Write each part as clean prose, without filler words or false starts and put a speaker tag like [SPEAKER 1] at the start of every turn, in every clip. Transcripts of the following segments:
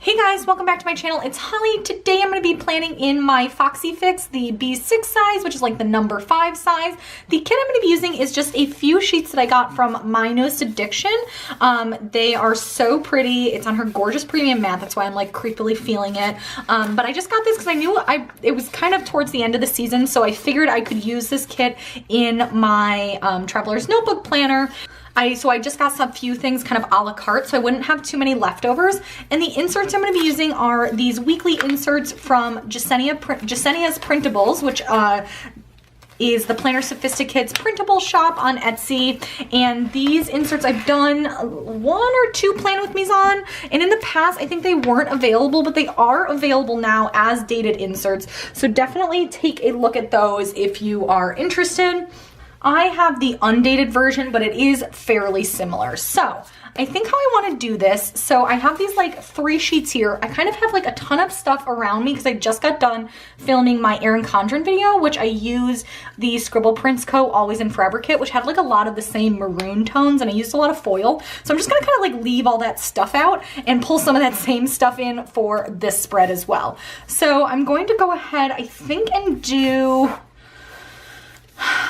[SPEAKER 1] Hey guys, welcome back to my channel. It's Holly. Today I'm going to be planning in my Foxyfix, the B6 size, which is like the number 5 size. The kit I'm going to be using is just a few sheets that I got from My Nose Addiction. They are so pretty. It's on her gorgeous premium mat. That's why I'm like creepily feeling it. But I just got this because I knew it was kind of towards the end of the season, so I figured I could use this kit in my Traveler's Notebook planner. So I just got some few things kind of a la carte, so I wouldn't have too many leftovers. And the inserts I'm going to be using are these weekly inserts from Jesenia's Printables, which is the Planner Sophisticate's printable shop on Etsy. And these inserts I've done 1 or 2 Plan With Me's on, and in the past I think they weren't available, but they are available now as dated inserts. So definitely take a look at those if you are interested. I have the undated version, but it is fairly similar. So I think how I want to do this, so I have these like 3 sheets here. I kind of have like a ton of stuff around me because I just got done filming my Erin Condren video, which I use the Scribble Prints Co. Always and Forever kit, which had like a lot of the same maroon tones, and I used a lot of foil. So I'm just gonna kind of like leave all that stuff out and pull some of that same stuff in for this spread as well. So I'm going to go ahead, I think, and do...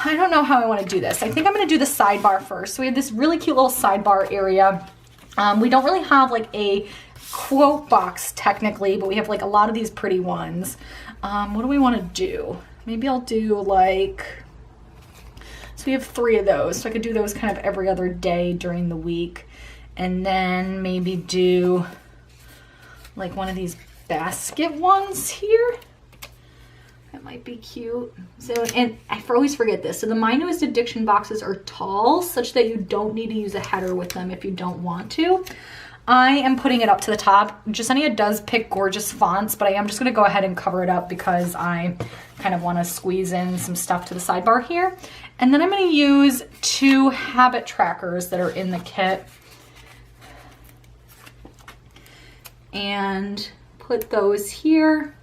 [SPEAKER 1] I don't know how I want to do this. I think I'm going to do the sidebar first. So we have this really cute little sidebar area. We don't really have like a quote box technically, but we have like a lot of these pretty ones. What do we want to do? Maybe I'll do like, so we have 3 of those. So I could do those kind of every other day during the week. And then maybe do like one of these basket ones here. That might be cute. So, and I always forget this. So the My Nose Addiction boxes are tall, such that you don't need to use a header with them if you don't want to. I am putting it up to the top. Jesenia does pick gorgeous fonts, but I am just gonna go ahead and cover it up because I kind of wanna squeeze in some stuff to the sidebar here. And then I'm gonna use 2 habit trackers that are in the kit and put those here.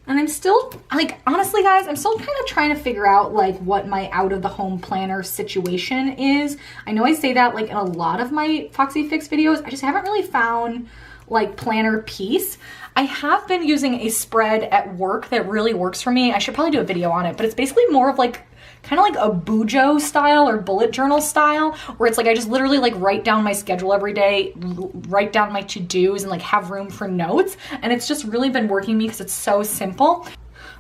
[SPEAKER 1] And I'm still, like, honestly guys, I'm still kind of trying to figure out like what my out of the home planner situation is. I know I say that like in a lot of my Foxyfix videos. I just haven't really found like planner piece. I have been using a spread at work that really works for me. I should probably do a video on it, but it's basically more of like kind of like a Bujo style or bullet journal style, where it's like I just literally like write down my schedule every day, write down my to-dos, and like have room for notes. And it's just really been working me because it's so simple.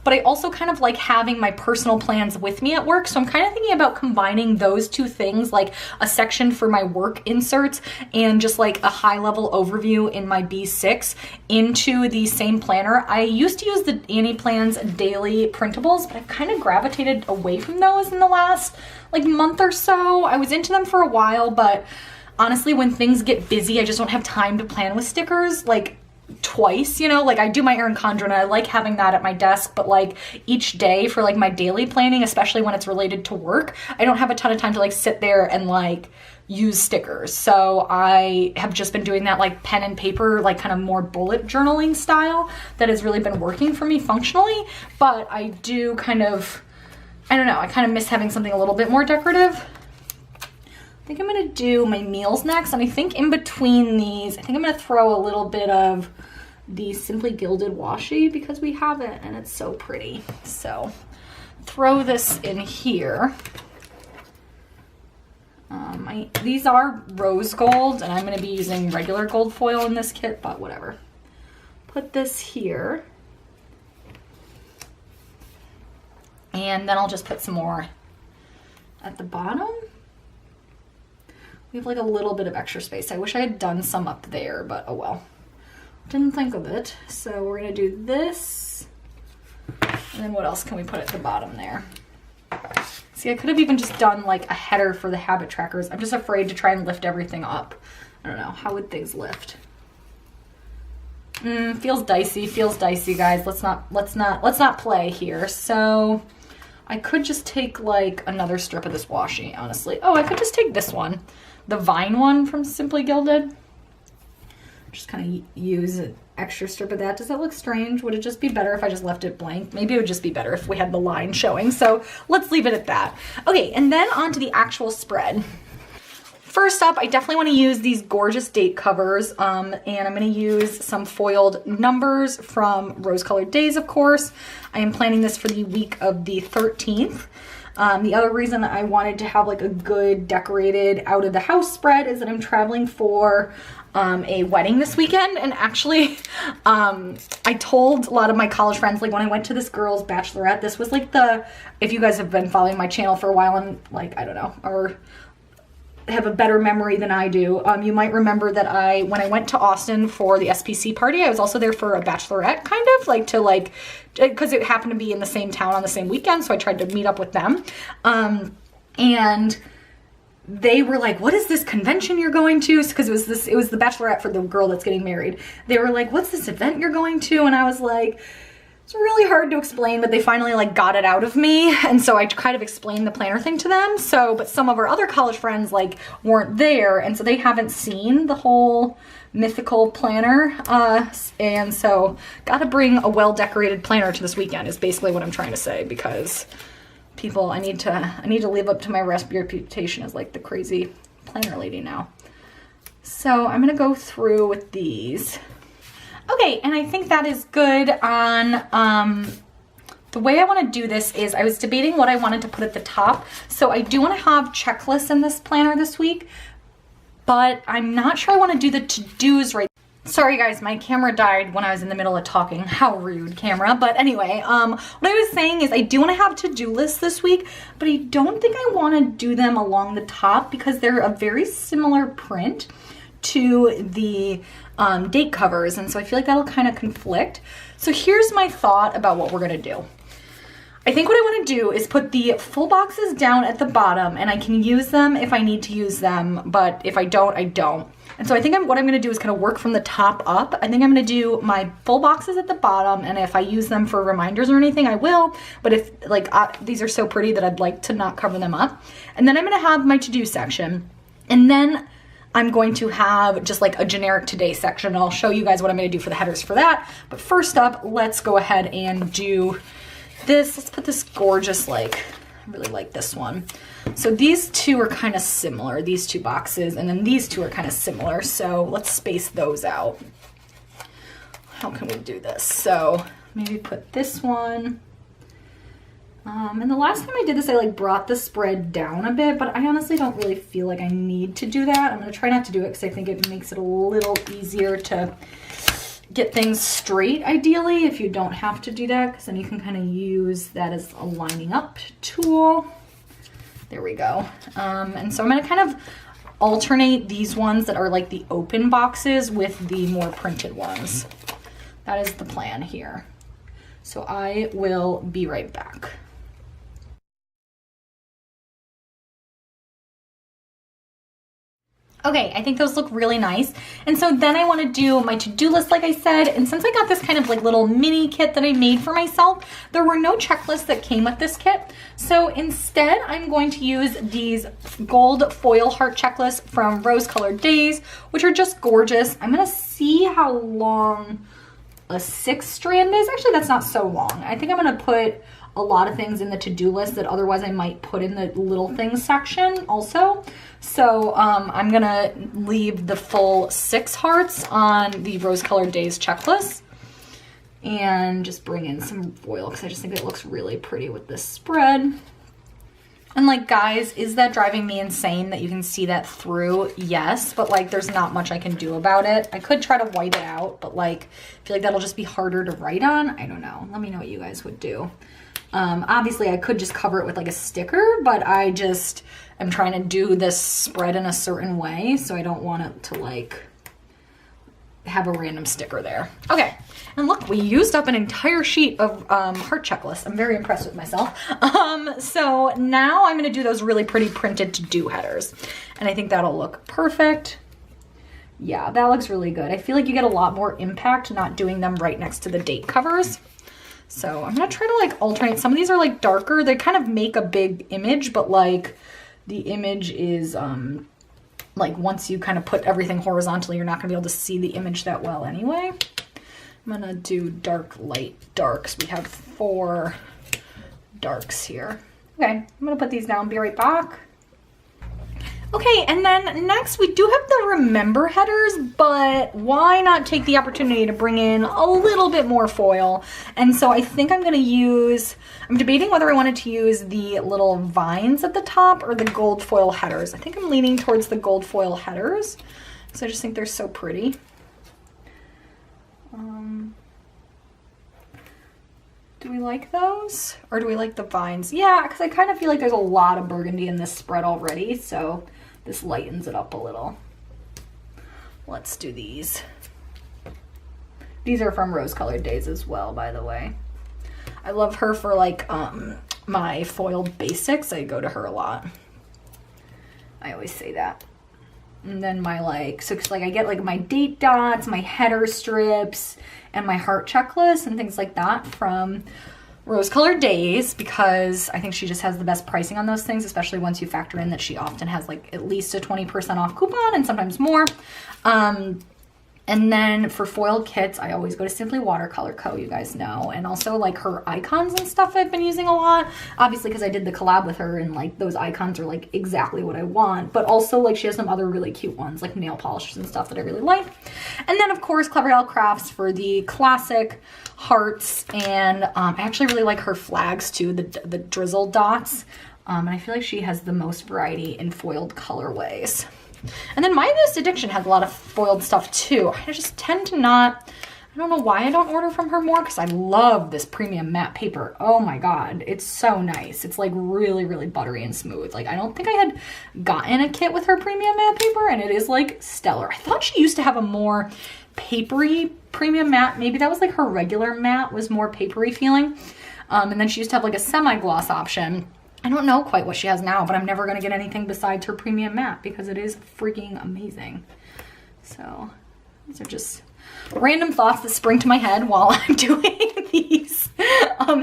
[SPEAKER 1] But I also kind of like having my personal plans with me at work. So I'm kind of thinking about combining those 2 things, like a section for my work inserts and just like a high level overview in my B6 into the same planner. I used to use the Annie Plans daily printables, but I've kind of gravitated away from those in the last like month or so. I was into them for a while, but honestly, when things get busy, I just don't have time to plan with stickers. Like, twice, you know, like I do my Erin Condren and I like having that at my desk, but like each day for like my daily planning, especially when it's related to work, I don't have a ton of time to like sit there and like use stickers. So I have just been doing that like pen and paper, like kind of more bullet journaling style that has really been working for me functionally. But I do kind of, I don't know, I kind of miss having something a little bit more decorative. I think I'm gonna do my meals next, and I think in between these, I think I'm gonna throw a little bit of the Simply Gilded washi because we have it and it's so pretty. So throw this in here. These are rose gold, and I'm gonna be using regular gold foil in this kit, but whatever. Put this here. And then I'll just put some more at the bottom. We have like a little bit of extra space. I wish I had done some up there, but oh well. Didn't think of it. So we're gonna do this. And then what else can we put at the bottom there? See, I could have even just done like a header for the habit trackers. I'm just afraid to try and lift everything up. I don't know, how would things lift? Feels dicey, guys. Let's not play here. So I could just take like another strip of this washi, honestly. Oh, I could just take this one. The Vine one from Simply Gilded. Just kind of use an extra strip of that. Does that look strange? Would it just be better if I just left it blank? Maybe it would just be better if we had the line showing. So let's leave it at that. Okay, and then on to the actual spread. First up, I definitely want to use these gorgeous date covers, and I'm going to use some foiled numbers from Rose Colored Days, of course. I am planning this for the week of the 13th. The other reason I wanted to have like a good decorated out of the house spread is that I'm traveling for a wedding this weekend. And actually, I told a lot of my college friends, like when I went to this girl's bachelorette, this was like if you guys have been following my channel for a while and like, I don't know, or have a better memory than I do, you might remember that when I went to Austin for the SPC party, I was also there for a bachelorette, kind of like because it happened to be in the same town on the same weekend, so I tried to meet up with them. And they were like, what is this convention you're going to? Because it was the bachelorette for the girl that's getting married. They were like, what's this event you're going to? And I was like, it's really hard to explain, but they finally like got it out of me. And so I kind of explained the planner thing to them. But some of our other college friends like weren't there. And so they haven't seen the whole mythical planner. And so gotta bring a well-decorated planner to this weekend is basically what I'm trying to say, because people, I need to live up to my reputation as like the crazy planner lady now. So I'm gonna go through with these. Okay, and I think that is good on, the way I want to do this is I was debating what I wanted to put at the top. So I do want to have checklists in this planner this week, but I'm not sure I want to do the to-dos right. Sorry guys, my camera died when I was in the middle of talking. How rude, camera. But anyway, what I was saying is I do want to have to-do lists this week, but I don't think I want to do them along the top because they're a very similar print to the date covers, and so I feel like that'll kind of conflict. So here's my thought about what we're gonna do. I think what I want to do is put the full boxes down at the bottom, and I can use them if I need to use them, but if I don't, I don't. And so I think what I'm going to do is kind of work from the top up. I think I'm going to do my full boxes at the bottom, and if I use them for reminders or anything, I will. But if like these are so pretty that I'd like to not cover them up. And then I'm going to have my to-do section, and then I'm going to have just like a generic today section. I'll show you guys what I'm going to do for the headers for that. But first up, let's go ahead and do this. Let's put this gorgeous, like, I really like this one. So these two are kind of similar, these two boxes, and then these two are kind of similar. So let's space those out. How can we do this? So maybe put this one. And the last time I did this, I like brought the spread down a bit, but I honestly don't really feel like I need to do that. I'm going to try not to do it because I think it makes it a little easier to get things straight, ideally, if you don't have to do that, because then you can kind of use that as a lining up tool. There we go. And so I'm going to kind of alternate these ones that are like the open boxes with the more printed ones. That is the plan here. So I will be right back. Okay, I think those look really nice. And so then I want to do my to-do list, like I said. And since I got this kind of like little mini kit that I made for myself, there were no checklists that came with this kit. So instead, I'm going to use these gold foil heart checklists from Rose Colored Days, which are just gorgeous. I'm going to see how long a 6 strand is. Actually, that's not so long. I think I'm going to put a lot of things in the to-do list that otherwise I might put in the little things section also. So I'm gonna leave the full 6 hearts on the Rose Colored Days checklist and just bring in some foil because I just think it looks really pretty with this spread. And like, guys, is that driving me insane that you can see that through? Yes, but like there's not much I can do about it. I could try to white it out, but like I feel like that'll just be harder to write on. I don't know. Let me know what you guys would do. Obviously I could just cover it with like a sticker, but I just am trying to do this spread in a certain way, so I don't want it to like have a random sticker there. Okay, and look, we used up an entire sheet of heart checklists. I'm very impressed with myself. So now I'm gonna do those really pretty printed to-do headers, and I think that'll look perfect. Yeah, that looks really good. I feel like you get a lot more impact not doing them right next to the date covers. So I'm gonna try to like alternate. Some of these are like darker. They kind of make a big image, but like the image is like once you kind of put everything horizontally, you're not gonna be able to see the image that well anyway. I'm gonna do dark, light, darks. We have 4 darks here. Okay, I'm gonna put these down, be right back. Okay, and then next we do have the Remember headers, but why not take the opportunity to bring in a little bit more foil? And so I think I'm gonna use, I'm debating whether I wanted to use the little vines at the top or the gold foil headers. I think I'm leaning towards the gold foil headers, so I just think they're so pretty. Do we like those? Or do we like the vines? Yeah, because I kind of feel like there's a lot of burgundy in this spread already, so this lightens it up a little. Let's do these. These are from Rose Colored Days as well, by the way. I love her for like my foiled basics. I go to her a lot. I always say that. And then my like, so like I get like my date dots, my header strips, and my heart checklist and things like that from Rose Colored Days, because I think she just has the best pricing on those things, especially once you factor in that she often has like at least a 20% off coupon and sometimes more. And then for foiled kits, I always go to Simply Watercolor Co., you guys know. And also like her icons and stuff I've been using a lot. Obviously because I did the collab with her and like those icons are like exactly what I want. But also like she has some other really cute ones like nail polishes and stuff that I really like. And then of course Clever Gal Crafts for the classic hearts. And I actually really like her flags too, the drizzle dots. And I feel like she has the most variety in foiled colorways. And then My Newest Addiction has a lot of foiled stuff too. I just tend to not, I don't know why I don't order from her more, because I love this premium matte paper. Oh my God, it's so nice. It's like really, really buttery and smooth. Like I don't think I had gotten a kit with her premium matte paper, and it is like stellar. I thought she used to have a more papery premium matte. Maybe that was like her regular matte was more papery feeling. And then she used to have like a semi-gloss option. I don't know quite what she has now, but I'm never going to get anything besides her premium matte because it is freaking amazing. So these are just random thoughts that spring to my head while I'm doing these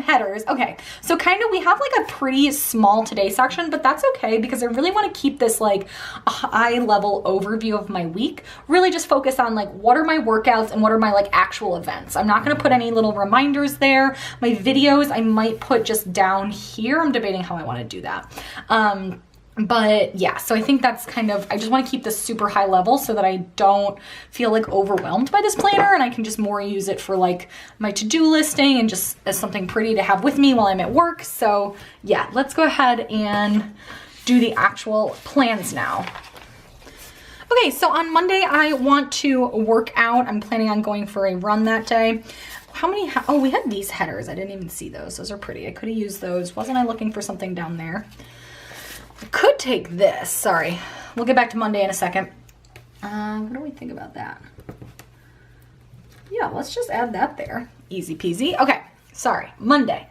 [SPEAKER 1] headers. Okay, so kind of we have like a pretty small today section, but that's okay because I really want to keep this like a high level overview of my week. Really just focus on like what are my workouts and what are my like actual events. I'm not going to put any little reminders there. My videos I might put just down here. I'm debating how I want to do that. But yeah, so I think that's kind of, I just want to keep this super high level so that I don't feel like overwhelmed by this planner, and I can just more use it for like my to-do listing and just as something pretty to have with me while I'm at work. So yeah, let's go ahead and do the actual plans now. Okay, so on Monday I want to work out. I'm planning on going for a run that day. How many, oh, we had these headers. I didn't even see those. Those are pretty. I could have used those. Wasn't I looking for something down there? I could take this, sorry. We'll get back to Monday in a second. What do we think about that? Yeah, let's just add that there. Easy peasy. Okay, sorry, Monday.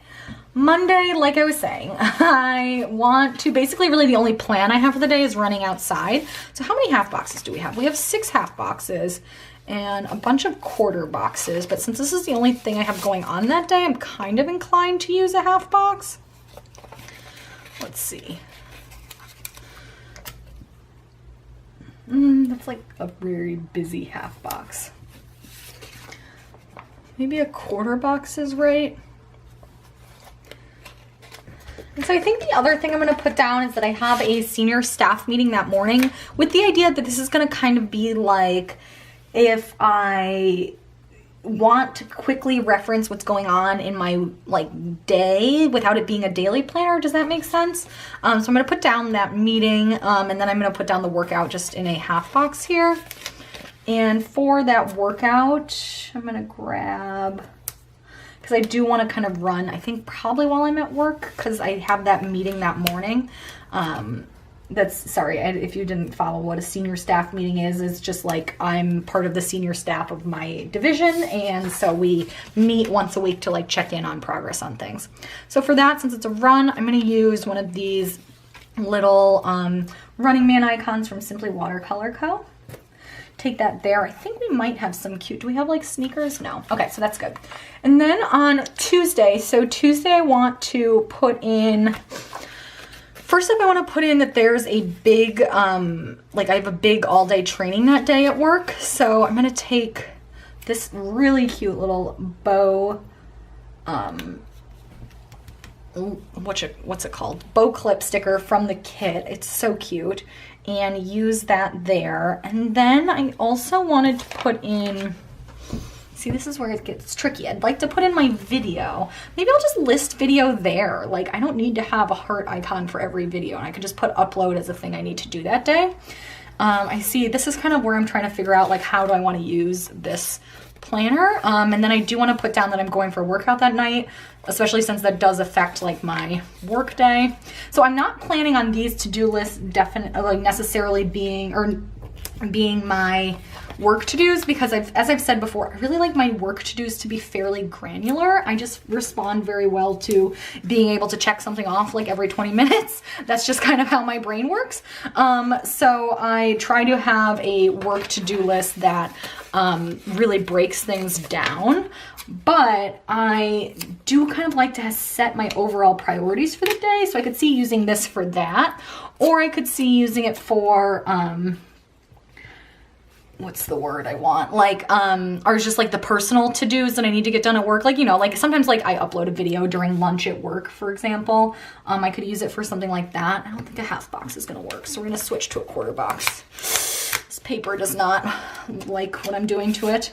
[SPEAKER 1] Monday, like I was saying, I want to, basically really the only plan I have for the day is running outside. So how many half boxes do we have? We have 6 half boxes and a bunch of quarter boxes, but since this is the only thing I have going on that day, I'm kind of inclined to use a half box. Let's see. That's like a very busy half box. Maybe a quarter box is right. And so I think the other thing I'm going to put down is that I have a senior staff meeting that morning with the idea that this is going to kind of be like if I want to quickly reference what's going on in my like day without it being a daily planner. Does that make sense? So I'm going to put down that meeting and then I'm going to put down the workout just in a half box here. And for that workout, I'm going to grab, because I do want to kind of run, I think probably while I'm at work because I have that meeting that morning. That's, sorry, if you didn't follow what a senior staff meeting is just like I'm part of the senior staff of my division, and so we meet once a week to like check in on progress on things. So for that, since it's a run, I'm going to use one of these little Running Man icons from Simply Watercolor Co. Take that there. I think we might have some cute, do we have like sneakers? No. Okay, so that's good. And then on Tuesday, so Tuesday I want to put in, first up, I want to put in that there's a big, like I have a big all day training that day at work. So I'm going to take this really cute little bow, what's it called? Bow clip sticker from the kit. It's so cute. and use that there. And then I also wanted to put in, see, this is where it gets tricky. I'd like to put in my video. Maybe I'll just list video there. Like, I don't need to have a heart icon for every video, and I could just put upload as a thing I need to do that day. I see this is kind of where I'm trying to figure out, like, how do I want to use this planner. And then I do want to put down that I'm going for a workout that night, especially since that does affect like my work day. So I'm not planning on these to-do lists definitely like necessarily being my work to-dos, because as I've said before, I really like my work to-dos to be fairly granular. I just respond very well to being able to check something off like every 20 minutes. That's just kind of how my brain works. So I try to have a work to-do list that really breaks things down, but I do kind of like to set my overall priorities for the day. So I could see using this for that, or I could see using it for, what's the word I want? Like, or just like the personal to-dos that I need to get done at work. Like, you know, like sometimes like I upload a video during lunch at work, for example. I could use it for something like that. I don't think a half box is gonna work, so we're gonna switch to a quarter box. This paper does not like what I'm doing to it.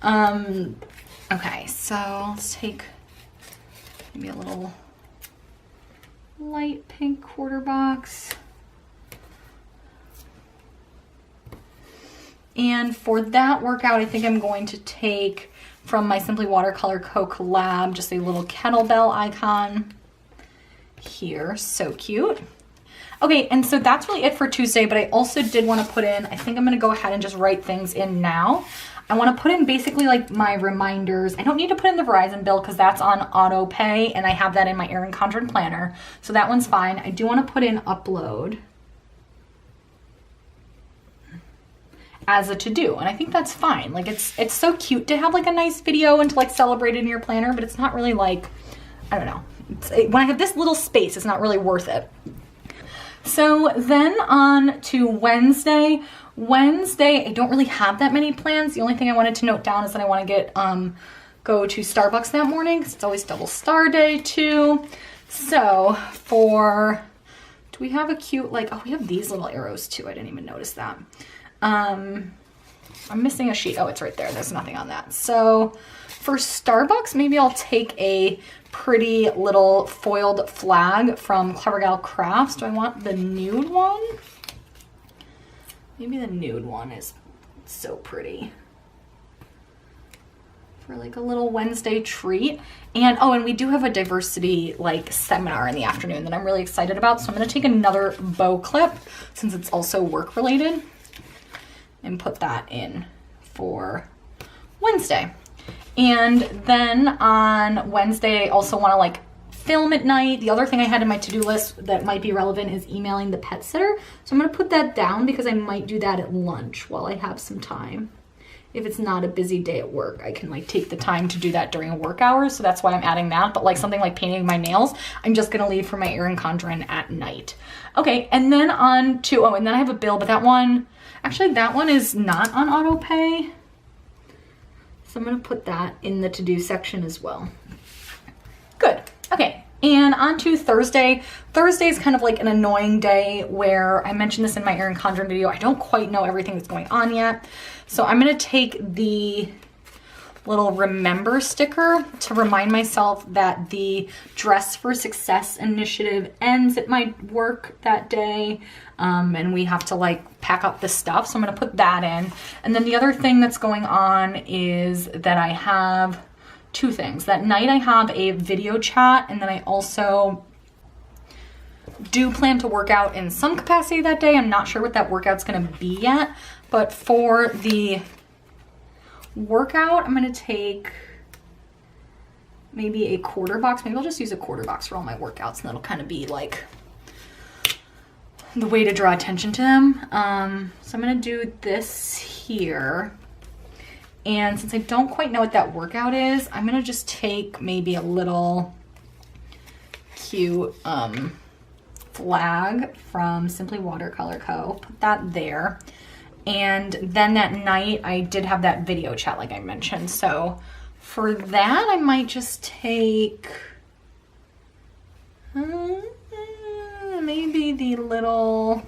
[SPEAKER 1] Okay, so let's take maybe a little light pink quarter box. And for that workout, I think I'm going to take from my Simply Watercolor Co collab, just a little kettlebell icon here. So cute. Okay, and so that's really it for Tuesday, but I also did want to put in, I think I'm going to go ahead and just write things in now. I want to put in basically like my reminders. I don't need to put in the Verizon bill because that's on auto pay, and I have that in my Erin Condren planner. So that one's fine. I do want to put in upload as a to-do, and I think that's fine. Like it's so cute to have like a nice video and to like celebrate it in your planner, but it's not really like, I don't know. When I have this little space, it's not really worth it. So then on to Wednesday. Wednesday, I don't really have that many plans. The only thing I wanted to note down is that I want to get go to Starbucks that morning because it's always double star day too. So for, do we have a cute, like, oh, we have these little arrows too. I didn't even notice that. I'm missing a sheet. Oh, it's right there. There's nothing on that. So for Starbucks, maybe I'll take a pretty little foiled flag from Clever Gal Crafts. Do I want the nude one? Maybe the nude one is so pretty for like a little Wednesday treat. And oh, and we do have a diversity like seminar in the afternoon that I'm really excited about. So I'm going to take another bow clip since it's also work related and put that in for Wednesday. And then on Wednesday, I also want to like film at night. The other thing I had in my to-do list that might be relevant is emailing the pet sitter. So I'm going to put that down because I might do that at lunch while I have some time. If it's not a busy day at work, I can like take the time to do that during work hours. So that's why I'm adding that. But like something like painting my nails, I'm just going to leave for my Erin Condren at night. Okay. And then on to, oh, and then I have a bill, but that one, actually that one is not on auto pay. So I'm going to put that in the to-do section as well. Good. Okay. And on to Thursday. Thursday is kind of like an annoying day where I mentioned this in my Erin Condren video. I don't quite know everything that's going on yet. So I'm going to take the little remember sticker to remind myself that the Dress for Success initiative ends at my work that day. And we have to like pack up the stuff. So I'm going to put that in. And then the other thing that's going on is that I have two things. That night I have a video chat, and then I also do plan to work out in some capacity that day. I'm not sure what that workout's going to be yet, but for the workout, I'm going to take maybe a quarter box. Maybe I'll just use a quarter box for all my workouts, and that'll kind of be like the way to draw attention to them. So I'm going to do this here. And since I don't quite know what that workout is, I'm gonna just take maybe a little cute flag from Simply Watercolor Co. Put that there. And then that night I did have that video chat like I mentioned. So for that I might just take maybe the little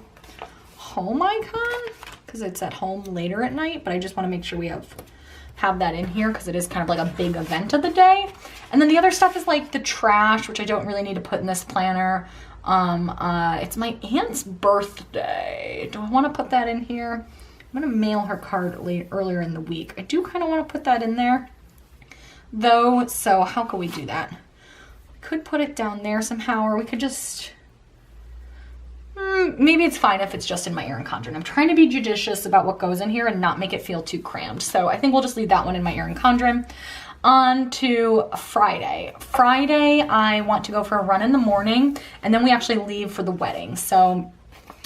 [SPEAKER 1] home icon because it's at home later at night, but I just want to make sure we have that in here because it is kind of like a big event of the day. And then the other stuff is like the trash, which I don't really need to put in this planner. It's my aunt's birthday. Do I want to put that in here? I'm going to mail her card earlier in the week. I do kind of want to put that in there though. So how can we do that? We could put it down there somehow, or we could just, maybe it's fine if it's just in my Erin Condren. I'm trying to be judicious about what goes in here and not make it feel too crammed. So I think we'll just leave that one in my Erin Condren. On to Friday. Friday, I want to go for a run in the morning, and then we actually leave for the wedding. So,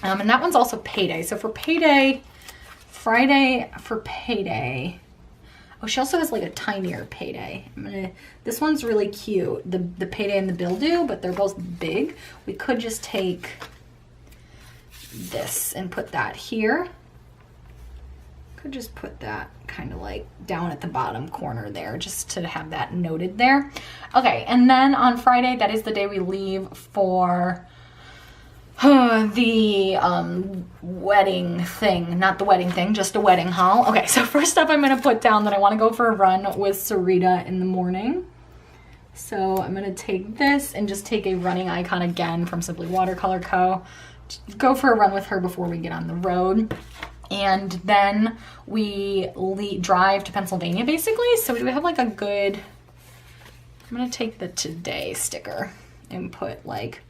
[SPEAKER 1] and that one's also payday. So for payday, Friday for payday. Oh, she also has like a tinier payday. This one's really cute. The payday and the bill due, but they're both big. We could just take this and put that here. Could just put that kind of like down at the bottom corner there just to have that noted there. Okay, and then on Friday, that is the day we leave for the wedding thing. Not the wedding thing, just a wedding haul. Okay, so first up I'm going to put down that I want to go for a run with Sarita in the morning. So I'm going to take this and just take a running icon again from Simply Watercolor Co. Go for a run with her before we get on the road. And then we drive to Pennsylvania basically. So do we have like a good, I'm going to take the today sticker and put like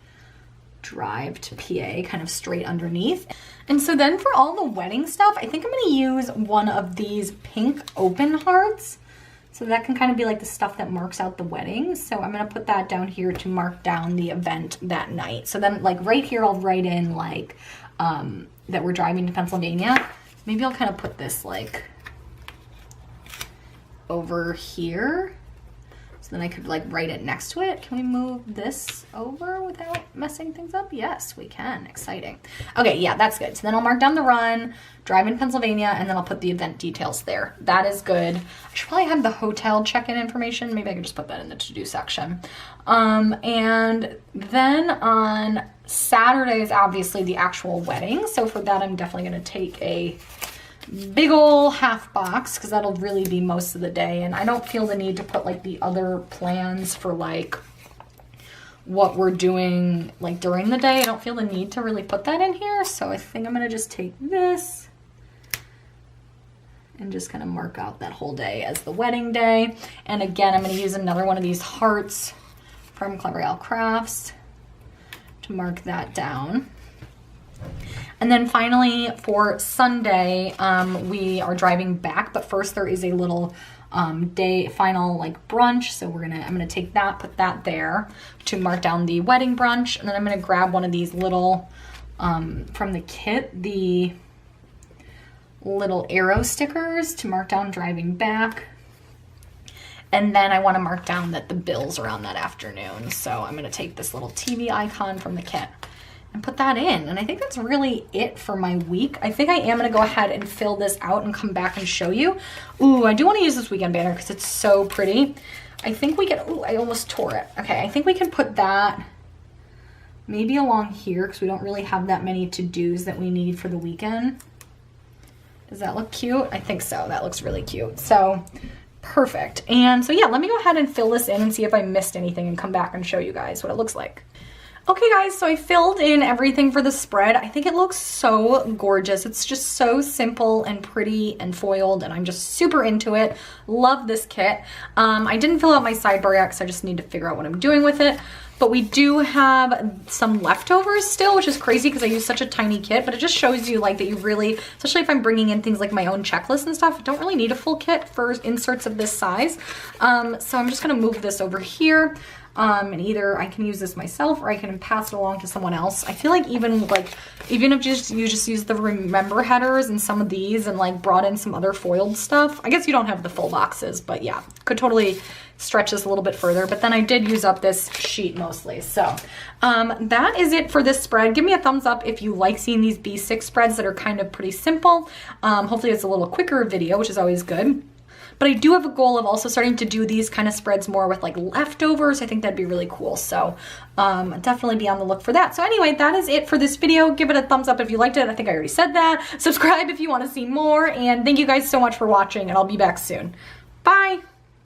[SPEAKER 1] drive to PA kind of straight underneath. And so then for all the wedding stuff, I think I'm going to use one of these pink open hearts. So that can kind of be like the stuff that marks out the wedding. So I'm going to put that down here to mark down the event that night. So then like right here, I'll write in like, that we're driving to Pennsylvania. Maybe I'll kind of put this like over here. So then I could like write it next to it. Can we move this over without messing things up? Yes, we can. Exciting. Okay, yeah, that's good. So then I'll mark down the run, drive in Pennsylvania, and then I'll put the event details there. That is good. I should probably have the hotel check-in information. Maybe I could just put that in the to-do section. And then on Saturday is obviously the actual wedding. So for that, I'm definitely going to take a big ol' half box because that'll really be most of the day. And I don't feel the need to put like the other plans for like what we're doing like during the day. I don't feel the need to really put that in here. So I think I'm going to just take this and just kind of mark out that whole day as the wedding day. And again, I'm going to use another one of these hearts from Clever Gal Crafts to mark that down. And then finally for Sunday, we are driving back, but first there is a little final like brunch. So I'm gonna take that, put that there to mark down the wedding brunch. And then I'm gonna grab one of these little, from the kit, the little arrow stickers to mark down driving back. And then I want to mark down that the bill's are on that afternoon. So I'm going to take this little TV icon from the kit and put that in. And I think that's really it for my week. I think I am going to go ahead and fill this out and come back and show you. Ooh, I do want to use this weekend banner because it's so pretty. I think we can, ooh, I almost tore it. Okay, I think we can put that maybe along here because we don't really have that many to-dos that we need for the weekend. Does that look cute? I think so. That looks really cute. So perfect. And so yeah, let me go ahead and fill this in and see if I missed anything and come back and show you guys what it looks like. Okay guys, so I filled in everything for the spread. I think it looks so gorgeous. It's just so simple and pretty and foiled, and I'm just super into it. Love this kit. I didn't fill out my sidebar yet because I just need to figure out what I'm doing with it. But we do have some leftovers still, which is crazy because I use such a tiny kit, but it just shows you like that you really, especially if I'm bringing in things like my own checklist and stuff, I don't really need a full kit for inserts of this size. So I'm just gonna move this over here. And either I can use this myself or I can pass it along to someone else. I feel like even if you just use the remember headers and some of these and like brought in some other foiled stuff, I guess you don't have the full boxes, but yeah, could totally stretch this a little bit further. But then I did use up this sheet mostly. So that is it for this spread. Give me a thumbs up if you like seeing these B6 spreads that are kind of pretty simple. Hopefully it's a little quicker video, which is always good. but I do have a goal of also starting to do these kind of spreads more with like leftovers. I think that'd be really cool. So definitely be on the look for that. So anyway, that is it for this video. Give it a thumbs up if you liked it. I think I already said that. Subscribe if you want to see more, and thank you guys so much for watching, and I'll be back soon. Bye.